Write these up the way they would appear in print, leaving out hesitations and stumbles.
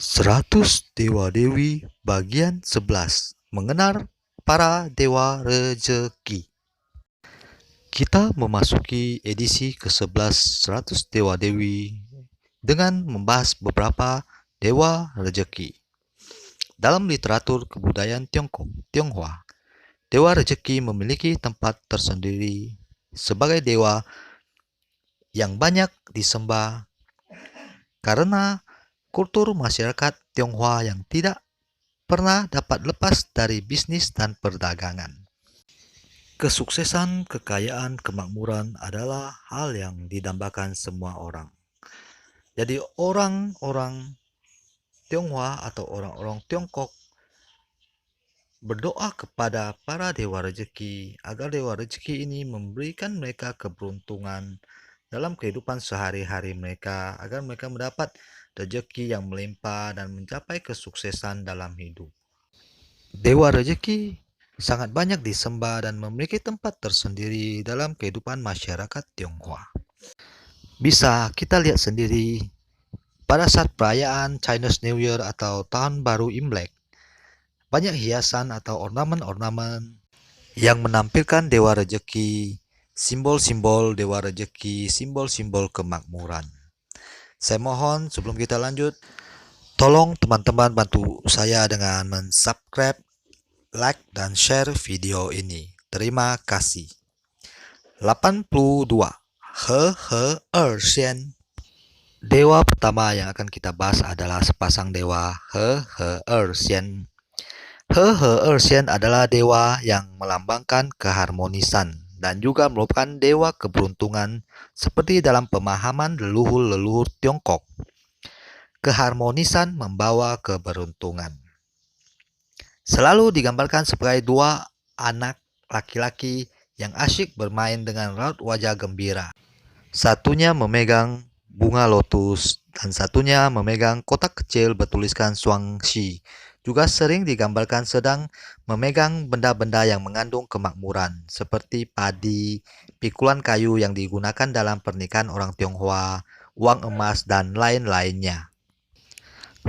100 Dewa-Dewi bagian 11 Mengenal para Dewa Rezeki. Kita memasuki edisi ke-11 100 Dewa-Dewi dengan membahas beberapa Dewa Rezeki. Dalam literatur kebudayaan Tionghoa, Dewa Rezeki memiliki tempat tersendiri sebagai dewa yang banyak disembah karena kultur masyarakat Tionghoa yang tidak pernah dapat lepas dari bisnis dan perdagangan. Kesuksesan, kekayaan, kemakmuran adalah hal yang didambakan semua orang. Jadi orang-orang Tionghoa atau orang-orang Tiongkok berdoa kepada para dewa rezeki agar dewa rezeki ini memberikan mereka keberuntungan dalam kehidupan sehari-hari mereka, agar mereka mendapat rezeki yang melimpah dan mencapai kesuksesan dalam hidup. Dewa rezeki sangat banyak disembah dan memiliki tempat tersendiri dalam kehidupan masyarakat Tionghoa. Bisa kita lihat sendiri pada saat perayaan Chinese New Year atau Tahun Baru Imlek, banyak hiasan atau ornamen-ornamen yang menampilkan dewa rezeki, simbol-simbol dewa rezeki, simbol-simbol kemakmuran. Saya mohon sebelum kita lanjut, tolong teman-teman bantu saya dengan mensubscribe, like, dan share video ini. Terima kasih. 82. He He Erxian. Dewa pertama yang akan kita bahas adalah sepasang dewa He He Erxian. He He Erxian adalah dewa yang melambangkan keharmonisan dan juga merupakan dewa keberuntungan seperti dalam pemahaman leluhur-leluhur Tiongkok. Keharmonisan membawa keberuntungan. Selalu digambarkan sebagai dua anak laki-laki yang asyik bermain dengan raut wajah gembira. Satunya memegang bunga lotus dan satunya memegang kotak kecil bertuliskan Shuangxi. Juga sering digambarkan sedang memegang benda-benda yang mengandung kemakmuran seperti padi, pikulan kayu yang digunakan dalam pernikahan orang Tionghoa, uang emas, dan lain-lainnya.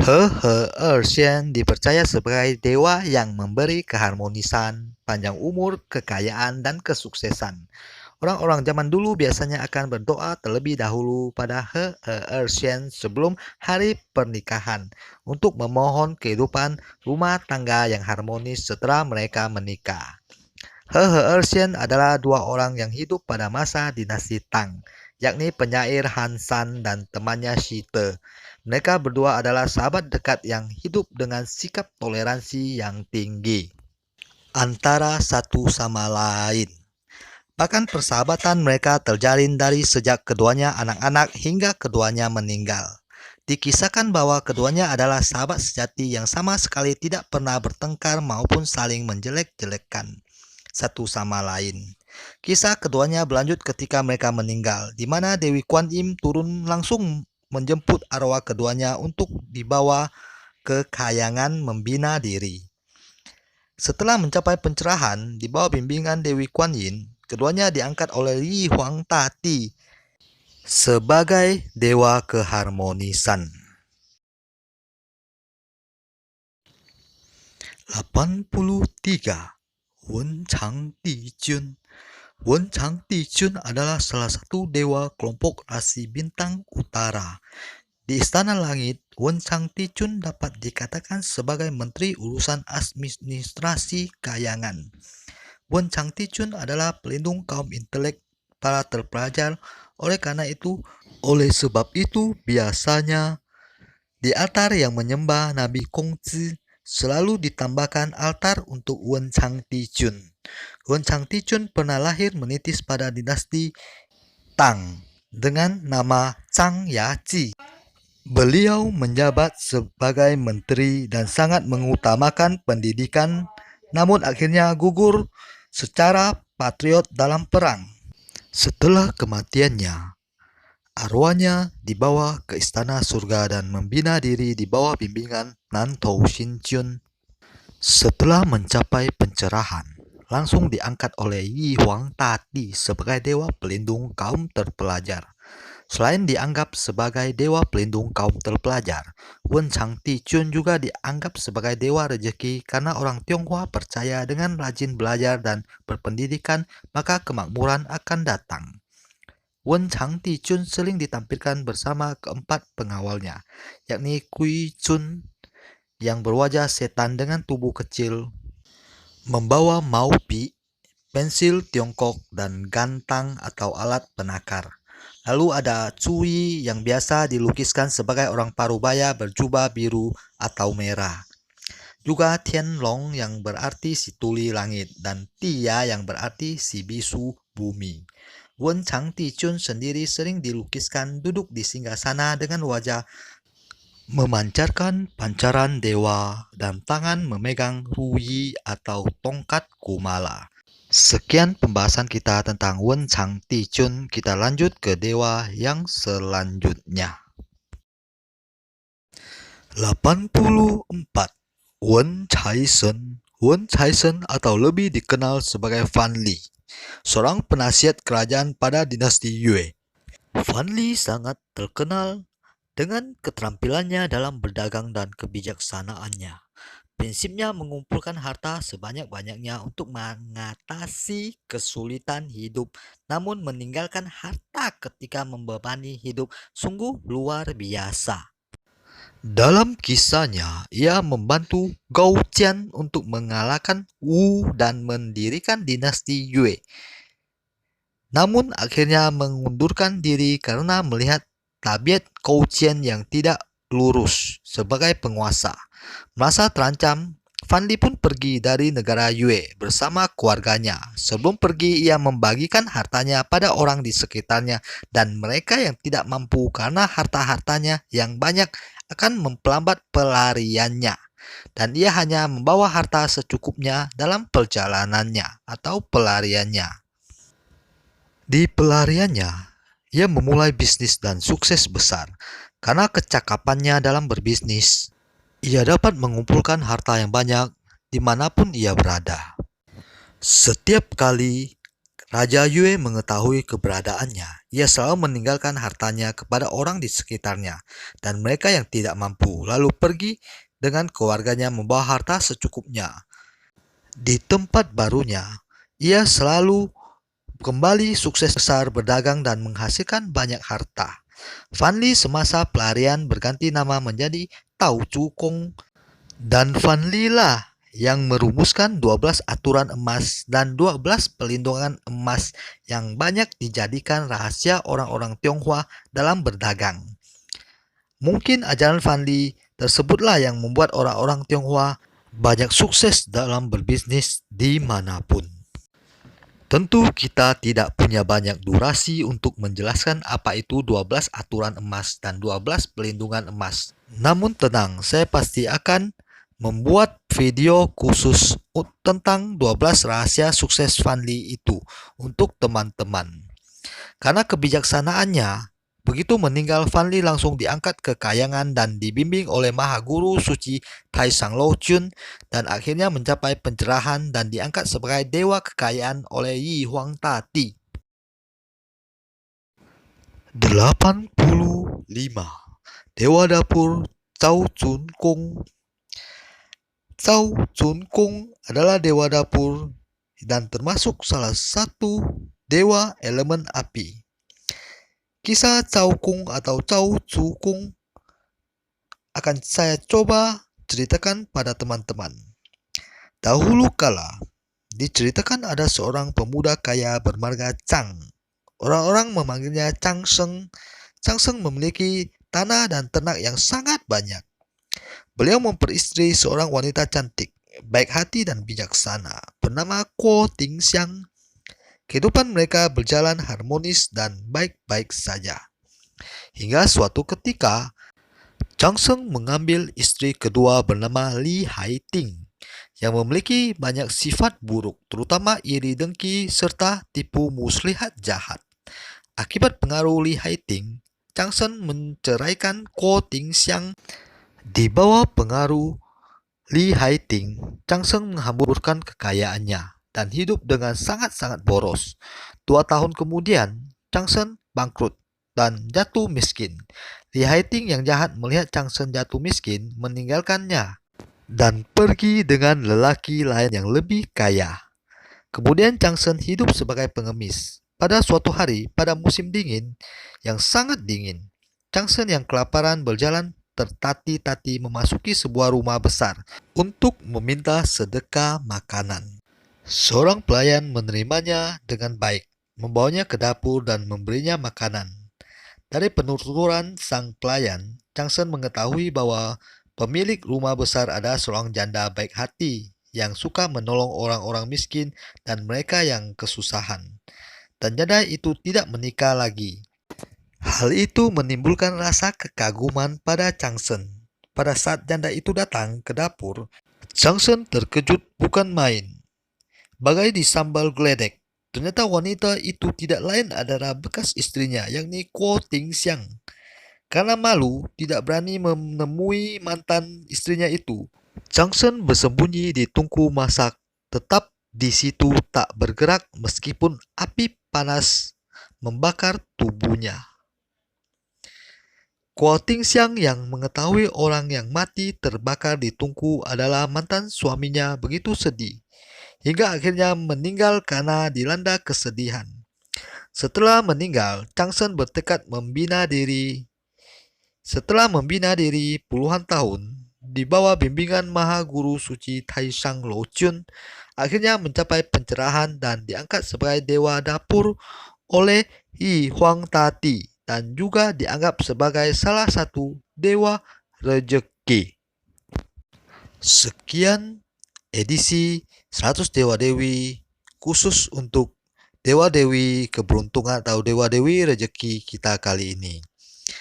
He He Erxian dipercaya sebagai dewa yang memberi keharmonisan, panjang umur, kekayaan, dan kesuksesan. Orang-orang zaman dulu biasanya akan berdoa terlebih dahulu pada He He Erxian sebelum hari pernikahan untuk memohon kehidupan rumah tangga yang harmonis setelah mereka menikah. He He Erxian adalah dua orang yang hidup pada masa dinasti Tang, yakni penyair Han San dan temannya Shi Te. Mereka berdua adalah sahabat dekat yang hidup dengan sikap toleransi yang tinggi antara satu sama lain. Bahkan persahabatan mereka terjalin dari sejak keduanya anak-anak hingga keduanya meninggal. Dikisahkan bahwa keduanya adalah sahabat sejati yang sama sekali tidak pernah bertengkar maupun saling menjelek-jelekkan satu sama lain. Kisah keduanya berlanjut ketika mereka meninggal, di mana Dewi Kuan Yin turun langsung menjemput arwah keduanya untuk dibawa ke Kahyangan membina diri. Setelah mencapai pencerahan di bawah bimbingan Dewi Kuan Yin, keduanya diangkat oleh Li Huangtati sebagai dewa keharmonisan. 83. Wen Changdi Jun. Wen Changdi Jun adalah salah satu dewa kelompok rasi bintang utara. Di Istana Langit, Wen Changdi Jun dapat dikatakan sebagai menteri urusan administrasi Kahyangan. Wen Changdi Jun adalah pelindung kaum intelek para terpelajar. Oleh sebab itu biasanya di altar yang menyembah Nabi Kongzi selalu ditambahkan altar untuk Wen Changdi Jun. Wen Changdi Jun pernah lahir menitis pada dinasti Tang dengan nama Zhang Yaji. Beliau menjabat sebagai menteri dan sangat mengutamakan pendidikan, namun akhirnya gugur secara patriot dalam perang. Setelah kematiannya, arwahnya dibawa ke istana surga dan membina diri di bawah bimbingan Nantou Xinjun. Setelah mencapai pencerahan, langsung diangkat oleh Yi Huangtati sebagai dewa pelindung kaum terpelajar. Selain dianggap sebagai dewa pelindung kaum terpelajar, Wen Changti Chun juga dianggap sebagai dewa rezeki karena orang Tionghoa percaya dengan rajin belajar dan berpendidikan maka kemakmuran akan datang. Wen Changti Chun sering ditampilkan bersama keempat pengawalnya, yakni Kui Chun yang berwajah setan dengan tubuh kecil, membawa maupi, pensil Tiongkok, dan gantang atau alat penakar. Lalu ada Cui yang biasa dilukiskan sebagai orang parubaya berjubah biru atau merah. Juga Tianlong yang berarti si tuli langit dan Tia yang berarti si bisu bumi. Wen Changti Chun sendiri sering dilukiskan duduk di singgasana dengan wajah memancarkan pancaran dewa dan tangan memegang ruyi atau tongkat kumala. Sekian pembahasan kita tentang Wen Changti Chun. Kita lanjut ke dewa yang selanjutnya. 84. Wen Chai Shen. Wen Chai Shen atau lebih dikenal sebagai Fan Li, seorang penasihat kerajaan pada dinasti Yue. Fan Li sangat terkenal dengan keterampilannya dalam berdagang dan kebijaksanaannya. Prinsipnya mengumpulkan harta sebanyak-banyaknya untuk mengatasi kesulitan hidup, namun meninggalkan harta ketika membebani hidup sungguh luar biasa. Dalam kisahnya, ia membantu Gao Jian untuk mengalahkan Wu dan mendirikan dinasti Yue. Namun akhirnya mengundurkan diri karena melihat tabiat Gao Jian yang tidak lurus sebagai penguasa. Merasa terancam, Fan Li pun pergi dari negara Yue bersama keluarganya. Sebelum pergi, ia membagikan hartanya pada orang di sekitarnya dan mereka yang tidak mampu karena harta-hartanya yang banyak akan memperlambat pelariannya. Dan ia hanya membawa harta secukupnya dalam perjalanannya atau pelariannya. Di pelariannya, ia memulai bisnis dan sukses besar. Karena kecakapannya dalam berbisnis, ia dapat mengumpulkan harta yang banyak dimanapun ia berada. Setiap kali Raja Yue mengetahui keberadaannya, ia selalu meninggalkan hartanya kepada orang di sekitarnya dan mereka yang tidak mampu, lalu pergi dengan keluarganya membawa harta secukupnya. Di tempat barunya, ia selalu kembali sukses besar berdagang dan menghasilkan banyak harta. Fan Li semasa pelarian berganti nama menjadi Tao Chu Kong, dan Fan Li lah yang merumuskan 12 aturan emas dan 12 pelindungan emas yang banyak dijadikan rahasia orang-orang Tionghoa dalam berdagang. Mungkin ajaran Fan Li tersebutlah yang membuat orang-orang Tionghoa banyak sukses dalam berbisnis dimanapun. Tentu kita tidak punya banyak durasi untuk menjelaskan apa itu 12 aturan emas dan 12 pelindungan emas. Namun tenang, saya pasti akan membuat video khusus tentang 12 rahasia sukses Fan Li itu untuk teman-teman. Karena kebijaksanaannya, begitu meninggal Fan Li langsung diangkat ke kayangan dan dibimbing oleh Maha Guru Suci Tai Sang Lo Chun dan akhirnya mencapai pencerahan dan diangkat sebagai dewa kekayaan oleh Yi Huang Tati. 85. Dewa dapur Cao Chun Kung. Cao Chun Kung adalah dewa dapur dan termasuk salah satu dewa elemen api. Kisah Cao Kung atau Cao Chu Kung akan saya coba ceritakan pada teman-teman. Dahulu kala, diceritakan ada seorang pemuda kaya bermarga Chang. Orang-orang memanggilnya Chang Sheng. Chang Sheng memiliki tanah dan ternak yang sangat banyak. Beliau memperistri seorang wanita cantik, baik hati dan bijaksana, bernama Kuo Ting Xiang. Kehidupan mereka berjalan harmonis dan baik-baik saja. Hingga suatu ketika, Chang Sheng mengambil istri kedua bernama Li Haiting yang memiliki banyak sifat buruk, terutama iri dengki serta tipu muslihat jahat. Akibat pengaruh Li Haiting, Chang Sheng menceraikan Kuo Ting Xiang. Di bawah pengaruh Li Haiting, Chang Sheng menghamburkan kekayaannya dan hidup dengan sangat-sangat boros. 2 tahun kemudian, Chang Sheng bangkrut dan jatuh miskin. Li Haiting yang jahat melihat Changsen jatuh miskin, meninggalkannya dan pergi dengan lelaki lain yang lebih kaya. Kemudian Changsen hidup sebagai pengemis. Pada suatu hari, pada musim dingin yang sangat dingin, Changsen yang kelaparan berjalan tertati-tati memasuki sebuah rumah besar untuk meminta sedekah makanan. Seorang pelayan menerimanya dengan baik, membawanya ke dapur dan memberinya makanan. Dari penuturan sang pelayan, Changsen mengetahui bahwa pemilik rumah besar adalah seorang janda baik hati yang suka menolong orang-orang miskin dan mereka yang kesusahan. Dan janda itu tidak menikah lagi. Hal itu menimbulkan rasa kekaguman pada Changsen. Pada saat janda itu datang ke dapur, Changsen terkejut bukan main. Bagai disambal geledek, ternyata wanita itu tidak lain adalah bekas istrinya, yakni Kuo Ting Xiang. Karena malu tidak berani menemui mantan istrinya itu, Changsen bersembunyi di tungku masak, tetap di situ tak bergerak meskipun api panas membakar tubuhnya. Kuo Ting Xiang yang mengetahui orang yang mati terbakar di tungku adalah mantan suaminya begitu sedih, hingga akhirnya meninggal karena dilanda kesedihan. Setelah meninggal, Changsen bertekad membina diri. Setelah membina diri puluhan tahun, di bawah bimbingan Maha Guru Suci Taishang Lochun, akhirnya mencapai pencerahan dan diangkat sebagai dewa dapur oleh Yi Huang Tati dan juga dianggap sebagai salah satu dewa rejeki. Sekian edisi 100 Dewa Dewi khusus untuk Dewa Dewi keberuntungan atau Dewa Dewi rejeki kita kali ini.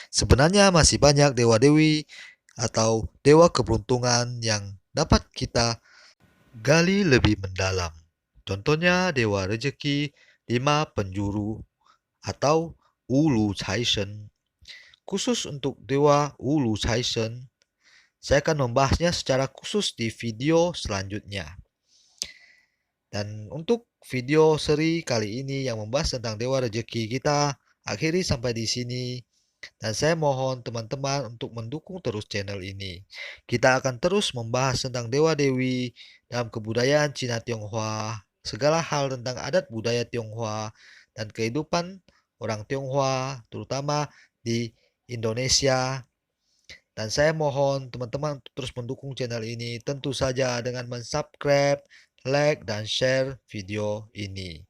Sebenarnya masih banyak Dewa Dewi atau Dewa keberuntungan yang dapat kita gali lebih mendalam. Contohnya Dewa Rejeki 5 penjuru atau Wu Cai Shen. Khusus untuk Dewa Wu Cai Shen, saya akan membahasnya secara khusus di video selanjutnya. Dan untuk video seri kali ini yang membahas tentang Dewa Rejeki, kita akhiri sampai di sini. Dan saya mohon teman-teman untuk mendukung terus channel ini. Kita akan terus membahas tentang dewa-dewi dalam kebudayaan Cina Tionghoa, segala hal tentang adat budaya Tionghoa dan kehidupan orang Tionghoa, terutama di Indonesia. Dan saya mohon teman-teman untuk terus mendukung channel ini, tentu saja dengan mensubscribe, like, dan share video ini.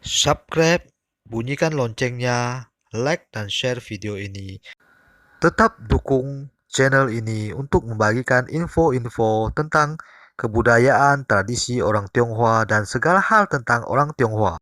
Subscribe, bunyikan loncengnya, like dan share video ini. Tetap dukung channel ini untuk membagikan info-info tentang kebudayaan, tradisi orang Tionghoa, dan segala hal tentang orang Tionghoa.